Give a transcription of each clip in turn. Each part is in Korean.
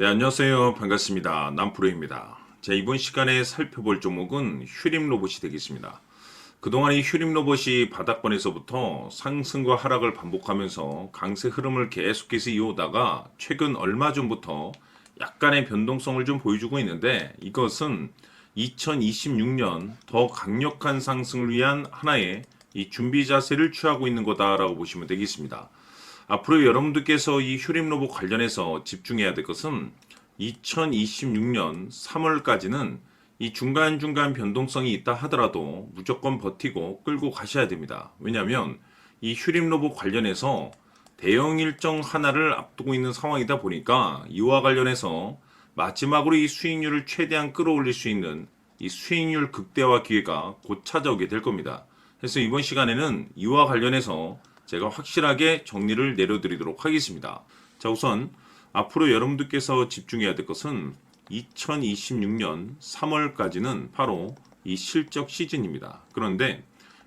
네, 안녕하세요. 반갑습니다. 남프로입니다. 자, 이번 시간에 살펴볼 종목은 휴림 로봇이 되겠습니다. 그동안 이 휴림 로봇이 바닥권에서부터 상승과 하락을 반복하면서 강세 흐름을 계속해서 이어오다가 최근 얼마 전부터 약간의 변동성을 좀 보여주고 있는데, 이것은 2026년 더 강력한 상승을 위한 하나의 이 준비 자세를 취하고 있는 거다라고 보시면 되겠습니다. 앞으로 여러분들께서 이 휴림 로봇 관련해서 집중해야 될 것은 2026년 3월까지는 이 중간중간 변동성이 있다 하더라도 무조건 버티고 끌고 가셔야 됩니다. 왜냐하면 이 휴림 로봇 관련해서 대형 일정 하나를 앞두고 있는 상황이다 보니까 이와 관련해서 마지막으로 이 수익률을 최대한 끌어올릴 수 있는 이 수익률 극대화 기회가 곧 찾아오게 될 겁니다. 그래서 이번 시간에는 이와 관련해서 제가 확실하게 정리를 내려드리도록 하겠습니다. 자, 우선 앞으로 여러분들께서 집중해야 될 것은 2026년 3월까지는 바로 이 실적 시즌입니다. 그런데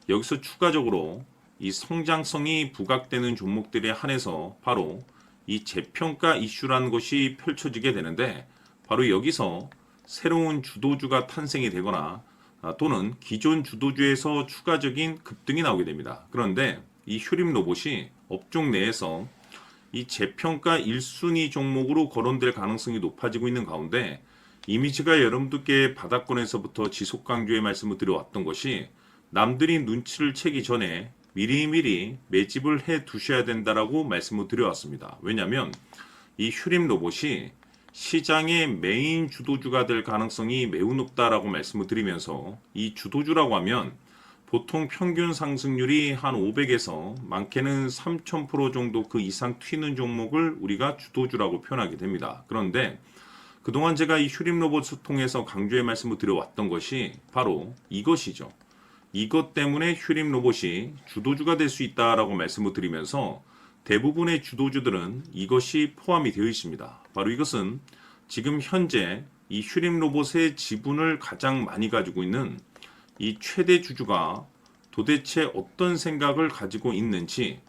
여기서 추가적으로 이 성장성이 부각되는 종목들에 한해서 바로 이 재평가 이슈라는 것이 펼쳐지게 되는데, 바로 여기서 새로운 주도주가 탄생이 되거나 또는 기존 주도주에서 추가적인 급등이 나오게 됩니다. 그런데 이 휴림 로봇이 업종 내에서 이 재평가 1순위 종목으로 거론될 가능성이 높아지고 있는 가운데, 이미지가 여러분들께 바닥권에서부터 지속 강조의 말씀을 드려왔던 것이 남들이 눈치를 채기 전에 미리미리 매집을 해 두셔야 된다라고 말씀을 드려왔습니다. 왜냐하면 이 휴림 로봇이 시장의 메인 주도주가 될 가능성이 매우 높다라고 말씀을 드리면서, 이 주도주라고 하면 보통 평균 상승률이 한 500에서 많게는 3000% 정도 그 이상 튀는 종목을 우리가 주도주라고 표현하게 됩니다. 그런데 그동안 제가 이 휴림 로봇을 통해서 강조의 말씀을 드려왔던 것이 바로 이것이죠. 이것 때문에 휴림 로봇이 주도주가 될 수 있다라고 말씀을 드리면서 대부분의 주도주들은 이것이 포함이 되어 있습니다. 바로 이것은 지금 현재 이 휴림 로봇의 지분을 가장 많이 가지고 있는 이 최대 주주가 도대체 어떤 생각을 가지고 있는지,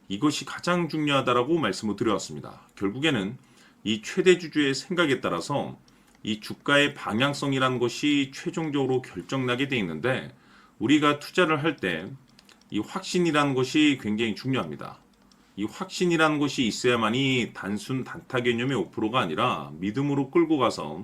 이것이 가장 중요하다라고 말씀을 드려왔습니다. 결국에는 이 최대 주주의 생각에 따라서 이 주가의 방향성이라는 것이 최종적으로 결정나게 돼 있는데, 우리가 투자를 할 때 이 확신이라는 것이 굉장히 중요합니다. 이 확신이라는 것이 있어야만이 단순 단타 개념의 5%가 아니라 믿음으로 끌고 가서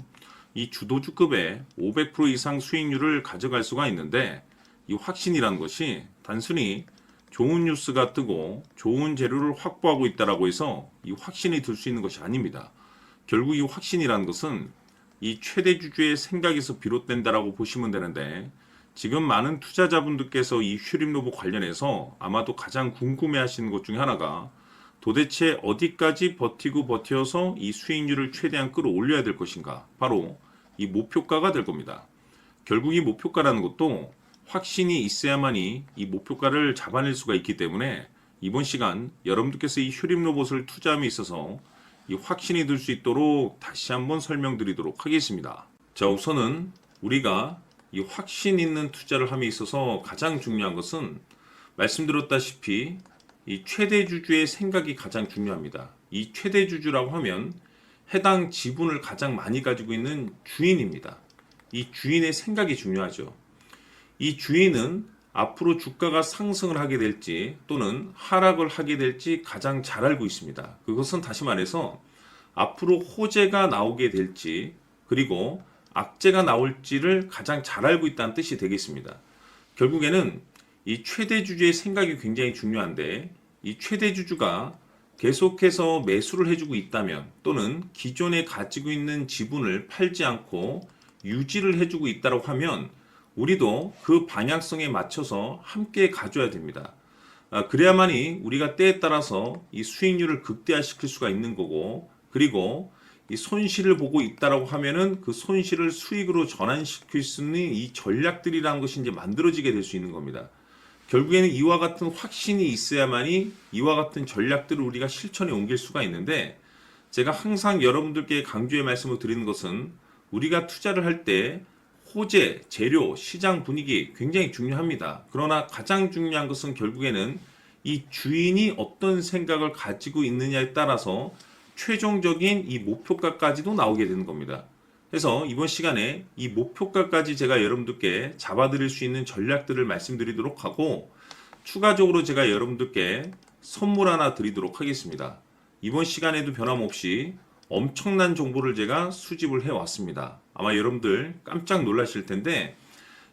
이 주도주급의 500% 이상 수익률을 가져갈 수가 있는데, 이 확신이라는 것이 단순히 좋은 뉴스가 뜨고 좋은 재료를 확보하고 있다라고 해서 이 확신이 들 수 있는 것이 아닙니다. 결국 이 확신이라는 것은 이 최대 주주의 생각에서 비롯된다라고 보시면 되는데, 지금 많은 투자자분들께서 이 휴림 로봇 관련해서 아마도 가장 궁금해 하시는 것 중에 하나가 도대체 어디까지 버티고 버텨서 이 수익률을 최대한 끌어올려야 될 것인가, 바로 이 목표가가 될 겁니다. 결국 이 목표가라는 것도 확신이 있어야만이 이 목표가를 잡아낼 수가 있기 때문에 이번 시간 여러분들께서 이 휴림 로봇을 투자함에 있어서 이 확신이 들 수 있도록 다시 한번 설명드리도록 하겠습니다. 자, 우선은 우리가 이 확신 있는 투자를 함에 있어서 가장 중요한 것은 말씀드렸다시피 이 최대 주주의 생각이 가장 중요합니다. 이 최대 주주라고 하면 해당 지분을 가장 많이 가지고 있는 주인입니다. 이 주인의 생각이 중요하죠. 이 주인은 앞으로 주가가 상승을 하게 될지 또는 하락을 하게 될지 가장 잘 알고 있습니다. 그것은 다시 말해서 앞으로 호재가 나오게 될지 그리고 악재가 나올지를 가장 잘 알고 있다는 뜻이 되겠습니다. 결국에는 이 최대 주주의 생각이 굉장히 중요한데, 이 최대 주주가 계속해서 매수를 해주고 있다면 또는 기존에 가지고 있는 지분을 팔지 않고 유지를 해주고 있다고 하면 우리도 그 방향성에 맞춰서 함께 가져야 됩니다. 그래야만이 우리가 때에 따라서 이 수익률을 극대화시킬 수가 있는 거고, 그리고 이 손실을 보고 있다라고 하면은 그 손실을 수익으로 전환시킬 수 있는 이 전략들이라는 것이 이제 만들어지게 될 수 있는 겁니다. 결국에는 이와 같은 확신이 있어야만이 이와 같은 전략들을 우리가 실천에 옮길 수가 있는데, 제가 항상 여러분들께 강조의 말씀을 드리는 것은 우리가 투자를 할 때 호재, 재료, 시장 분위기 굉장히 중요합니다. 그러나 가장 중요한 것은 결국에는 이 주인이 어떤 생각을 가지고 있느냐에 따라서 최종적인 이 목표가까지도 나오게 되는 겁니다. 그래서 이번 시간에 이 목표가까지 제가 여러분들께 잡아드릴 수 있는 전략들을 말씀드리도록 하고, 추가적으로 제가 여러분들께 선물 하나 드리도록 하겠습니다. 이번 시간에도 변함없이 엄청난 정보를 제가 수집을 해왔습니다. 아마 여러분들 깜짝 놀라실 텐데,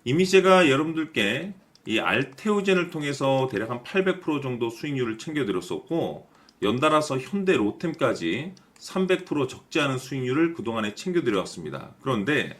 이미 제가 여러분들께 이 알테오젠을 통해서 대략 한 800% 정도 수익률을 챙겨드렸었고, 연달아서 현대 로템까지 300% 적지 않은 수익률을 그동안에 챙겨드려왔습니다. 그런데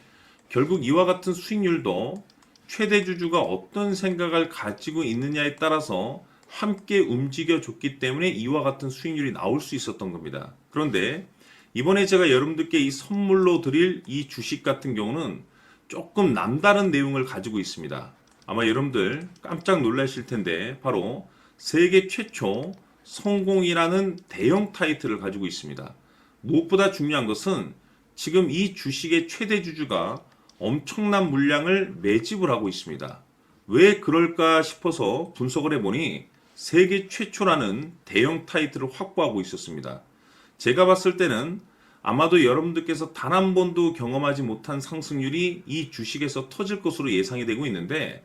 결국 이와 같은 수익률도 최대 주주가 어떤 생각을 가지고 있느냐에 따라서 함께 움직여줬기 때문에 이와 같은 수익률이 나올 수 있었던 겁니다. 그런데 이번에 제가 여러분들께 이 선물로 드릴 이 주식 같은 경우는 조금 남다른 내용을 가지고 있습니다. 아마 여러분들 깜짝 놀라실 텐데, 바로 세계 최초 성공이라는 대형 타이틀을 가지고 있습니다. 무엇보다 중요한 것은 지금 이 주식의 최대 주주가 엄청난 물량을 매집을 하고 있습니다. 왜 그럴까 싶어서 분석을 해보니 세계 최초라는 대형 타이틀을 확보하고 있었습니다. 제가 봤을 때는 아마도 여러분들께서 단 한 번도 경험하지 못한 상승률이 이 주식에서 터질 것으로 예상이 되고 있는데,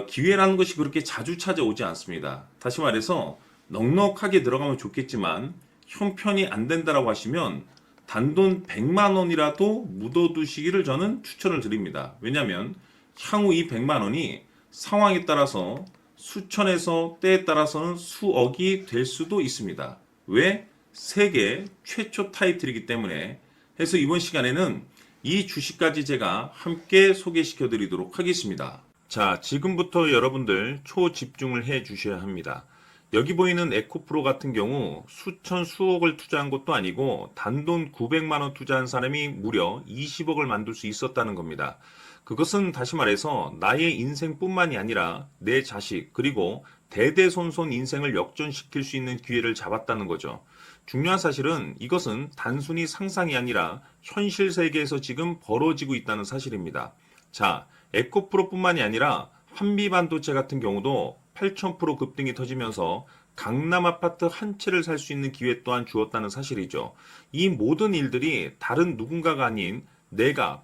기회라는 것이 그렇게 자주 찾아오지 않습니다. 다시 말해서 넉넉하게 들어가면 좋겠지만 형편이 안 된다라고 하시면 단돈 100만 원이라도 묻어두시기를 저는 추천을 드립니다. 왜냐하면 향후 이 100만 원이 상황에 따라서 수천에서 때에 따라서는 수억이 될 수도 있습니다. 왜? 세계 최초 타이틀이기 때문에. 해서 이번 시간에는 이 주식까지 제가 함께 소개시켜 드리도록 하겠습니다. 자, 지금부터 여러분들 초집중을 해 주셔야 합니다. 여기 보이는 에코프로 같은 경우 수천 수억을 투자한 것도 아니고 단돈 900만 원 투자한 사람이 무려 20억을 만들 수 있었다는 겁니다. 그것은 다시 말해서 나의 인생뿐만이 아니라 내 자식 그리고 대대손손 인생을 역전시킬 수 있는 기회를 잡았다는 거죠. 중요한 사실은 이것은 단순히 상상이 아니라 현실 세계에서 지금 벌어지고 있다는 사실입니다. 자, 에코프로뿐만이 아니라 한미반도체 같은 경우도 8,000% 급등이 터지면서 강남 아파트 한 채를 살 수 있는 기회 또한 주었다는 사실이죠. 이 모든 일들이 다른 누군가가 아닌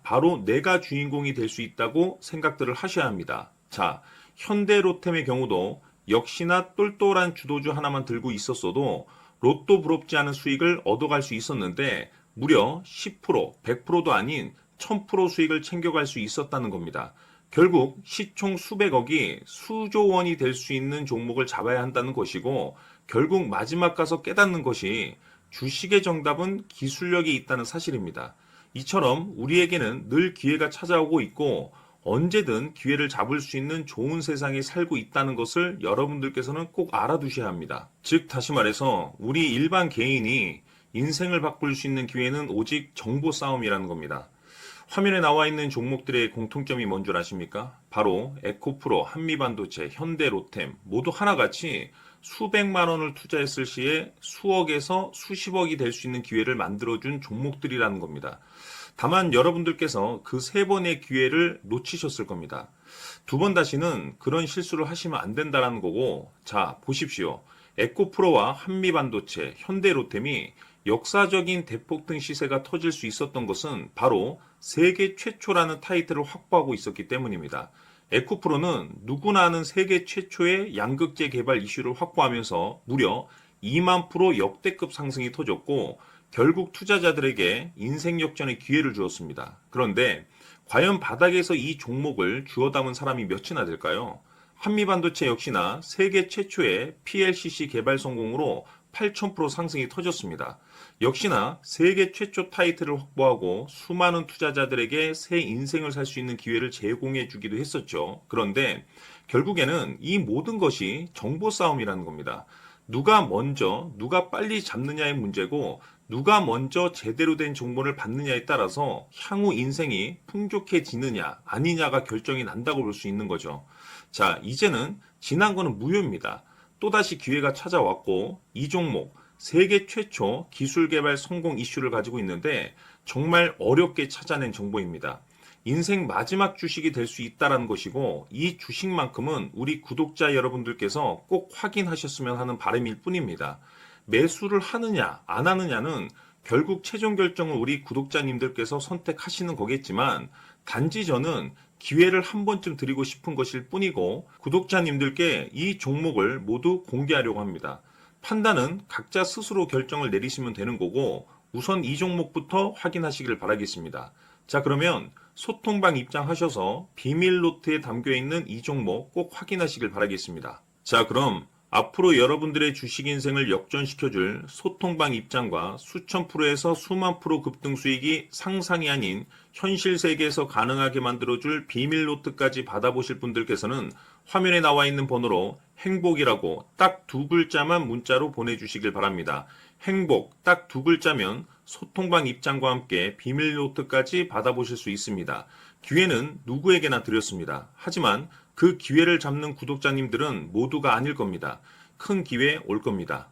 바로 내가 주인공이 될 수 있다고 생각들을 하셔야 합니다. 자, 현대로템의 경우도 역시나 똘똘한 주도주 하나만 들고 있었어도 로또 부럽지 않은 수익을 얻어갈 수 있었는데 무려 10%, 100%도 아닌 1000% 수익을 챙겨갈 수 있었다는 겁니다. 결국 시총 수백억이 수조 원이 될 수 있는 종목을 잡아야 한다는 것이고, 결국 마지막 가서 깨닫는 것이 주식의 정답은 기술력이 있다는 사실입니다. 이처럼 우리에게는 늘 기회가 찾아오고 있고 언제든 기회를 잡을 수 있는 좋은 세상에 살고 있다는 것을 여러분들께서는 꼭 알아두셔야 합니다. 즉 다시 말해서 우리 일반 개인이 인생을 바꿀 수 있는 기회는 오직 정보 싸움이라는 겁니다. 화면에 나와 있는 종목들의 공통점이 뭔 줄 아십니까? 바로 에코프로, 한미반도체, 현대로템 모두 하나같이 수백만 원을 투자했을 시에 수억에서 수십억이 될 수 있는 기회를 만들어준 종목들이라는 겁니다. 다만 여러분들께서 그 세 번의 기회를 놓치셨을 겁니다. 두 번 다시는 그런 실수를 하시면 안 된다는 거고, 자 보십시오. 에코프로와 한미반도체, 현대로템이 역사적인 대폭등 시세가 터질 수 있었던 것은 바로 세계 최초라는 타이틀을 확보하고 있었기 때문입니다. 에코프로는 누구나 아는 세계 최초의 양극재 개발 이슈를 확보하면서 무려 2만 프로 역대급 상승이 터졌고 결국 투자자들에게 인생 역전의 기회를 주었습니다. 그런데 과연 바닥에서 이 종목을 주워 담은 사람이 몇이나 될까요? 한미반도체 역시나 세계 최초의 PLCC 개발 성공으로 8,000% 상승이 터졌습니다. 역시나 세계 최초 타이틀을 확보하고 수많은 투자자들에게 새 인생을 살 수 있는 기회를 제공해 주기도 했었죠. 그런데 결국에는 이 모든 것이 정보 싸움이라는 겁니다. 누가 먼저, 누가 빨리 잡느냐의 문제고 누가 먼저 제대로 된 정보를 받느냐에 따라서 향후 인생이 풍족해지느냐 아니냐가 결정이 난다고 볼 수 있는 거죠. 자, 이제는 지난 거는 무효입니다. 또다시 기회가 찾아왔고 이 종목 세계 최초 기술 개발 성공 이슈를 가지고 있는데 정말 어렵게 찾아낸 정보입니다. 인생 마지막 주식이 될 수 있다는 것이고 이 주식만큼은 우리 구독자 여러분들께서 꼭 확인하셨으면 하는 바람일 뿐입니다. 매수를 하느냐, 안 하느냐는 결국 최종 결정을 우리 구독자님들께서 선택하시는 거겠지만, 단지 저는 기회를 한 번쯤 드리고 싶은 것일 뿐이고, 구독자님들께 이 종목을 모두 공개하려고 합니다. 판단은 각자 스스로 결정을 내리시면 되는 거고, 우선 이 종목부터 확인하시길 바라겠습니다. 자, 그러면 소통방 입장하셔서 비밀 노트에 담겨 있는 이 종목 꼭 확인하시길 바라겠습니다. 자, 그럼 앞으로 여러분들의 주식 인생을 역전시켜줄 소통방 입장과 수천 프로에서 수만 프로 급등 수익이 상상이 아닌 현실 세계에서 가능하게 만들어줄 비밀 노트까지 받아보실 분들께서는 화면에 나와 있는 번호로 행복이라고 딱 두 글자만 문자로 보내주시길 바랍니다. 행복 딱 두 글자면 소통방 입장과 함께 비밀 노트까지 받아보실 수 있습니다. 기회는 누구에게나 드렸습니다. 하지만 그 기회를 잡는 구독자님들은 모두가 아닐 겁니다. 큰 기회 올 겁니다.